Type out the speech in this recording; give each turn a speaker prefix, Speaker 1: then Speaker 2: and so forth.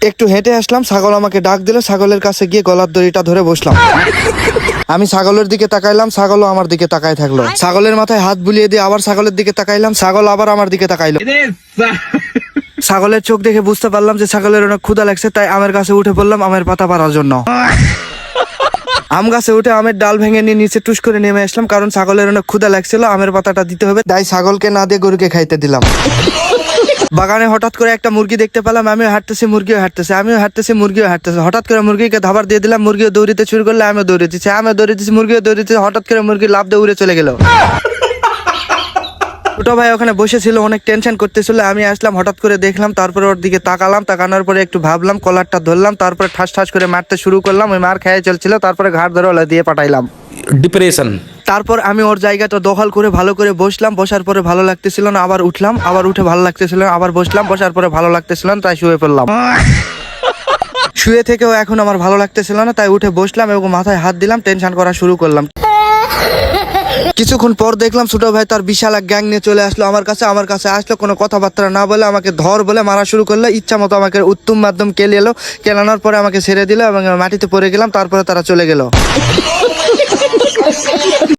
Speaker 1: একটু হেঁটে আসলাম, ছাগল আমাকে ডাক দিল। ছাগলের কাছে গিয়ে গলার দড়িটা ধরে বসলাম। আমি ছাগলের দিকে তাকাইলাম, ছাগলও আমার দিকে তাকায় থাকলো। ছাগলের মাথায় হাত বুলিয়ে দিয়ে আবার ছাগলের দিকে তাকাইলাম, ছাগল আবার আমার দিকে তাকাইলো। ছাগলের চোখ দেখে বুঝতে পারলাম যে ছাগলের অনেক ক্ষুধা লাগছে, তাই আমের গাছে উঠে পড়লাম আমের পাতা পাড়ার জন্য। আম গাছে উঠে আমের ডাল ভেঙে নিয়ে নিচে টুস করে নেমে আসলাম, কারণ ছাগলের অনেক ক্ষুধা লাগছিল, আমের পাতাটা দিতে হবে, তাই ছাগলকে না দিয়ে গরুকে খাইতে দিলাম। বাগানে হঠাৎ করে একটা মুরগি দেখতে পেলাম, আমিও হাঁটতেছি, মুরগিও হাঁটতেছে, আমিও হাঁটতেছি, মুরগিও হাঁটতেছে। হঠাৎ করে মুরগিকে ধাবার দিয়ে দিলাম, মুরগিও দৌড়িতে শুরু করলে, আমিও দৌড়ে দিচ্ছি, মুরগিও দৌড়িতেছে। হঠাৎ করে মুরগি লাফ দিয়ে উড়ে চলে গেল। ছোট ভাই ওখানে বসেছিল, অনেক টেনশন করতেছিল। আমি আসলাম, হঠাৎ করে দেখলাম, তারপরে ওর দিকে তাকালাম, তাকানোর পরে একটু ভাবলাম, কলারটা ধরলাম, তারপরে ঠাস ঠাস করে মারতে শুরু করলাম। ওই মার খেয়ে চলছিল, তারপরে ঘাট ধরে ওলা দিয়ে পাঠাইলাম।
Speaker 2: ডিপ্রেশন।
Speaker 1: তারপর আমি ওর জায়গাটা দখল করে ভালো করে বসলাম, বসার পরে ভালো লাগতেছিল না, আবার উঠলাম, আবার উঠে ভালো লাগতেছিল না, আবার বসলাম, বসার পরে ভালো লাগতেছিল না, তাই শুয়ে পড়লাম। শুয়ে থেকেও এখন আমার ভালো লাগতেছিল না, তাই উঠে বসলাম এবং মাথায় হাত দিলাম, টেনশন করা শুরু করলাম। কিছুক্ষণ পর দেখলাম ছোট ভাই তার বিশাল এক গ্যাং নিয়ে চলে আসলো আমার কাছে আসলো, কোনো কথাবার্তা না বলে আমাকে ধর বলে মারা শুরু করলো। ইচ্ছা মতো আমাকে উত্তম মাধ্যম কেলানোর পরে আমাকে ছেড়ে দিল এবং মাটিতে পড়ে গেলাম। তারপরে তারা চলে গেল।